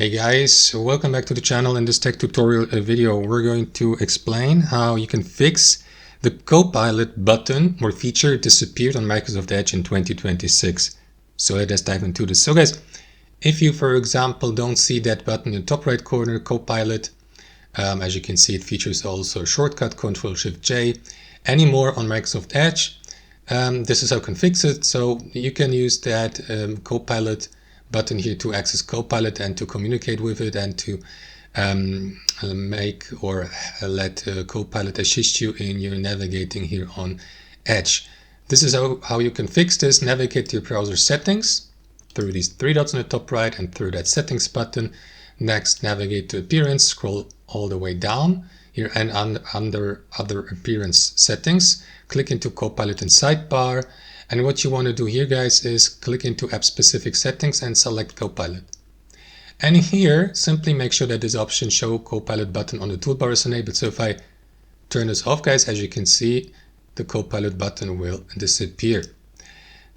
Hey guys, welcome back to the channel. In this tech tutorial video, we're going to explain how you can fix the Copilot button or feature disappeared on Microsoft Edge in 2026. So let's dive into this. So guys, if you, for example, don't see that button in the top right corner, Copilot, as you can see, it features also a shortcut, Ctrl-Shift-J, anymore on Microsoft Edge. This is how you can fix it. So you can use that Copilot button here to access Copilot and to communicate with it and to make or let Copilot assist you in your navigating here on Edge. This is how you can fix this. Navigate to your browser settings through these three dots on the top right and through that settings button. Next, navigate to appearance, scroll all the way down here and under other appearance settings, click into Copilot in sidebar. And what you want to do here, guys, is click into app specific settings and select Copilot. And here, simply make sure that this option show Copilot button on the toolbar is enabled. So if I turn this off, guys, as you can see, the Copilot button will disappear.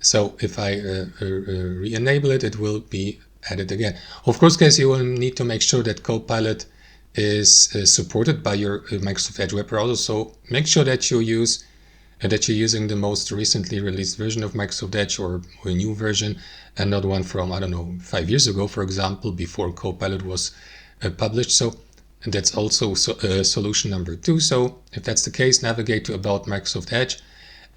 So if I re-enable it, it will be added again. Of course, guys, you will need to make sure that Copilot is supported by your Microsoft Edge web browser. So make sure that you're using the most recently released version of Microsoft Edge or a new version and not one from, I don't know, 5 years ago, for example, before Copilot was published. So that's also solution number 2. So if that's the case, navigate to About Microsoft Edge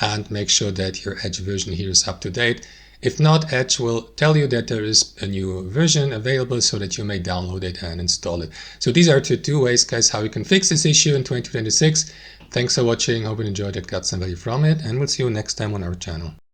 and make sure that your Edge version here is up to date. If not, Edge will tell you that there is a new version available so that you may download it and install it. So these are two ways, guys, how you can fix this issue in 2026. Thanks for watching. Hope you enjoyed it, got some value from it, and we'll see you next time on our channel.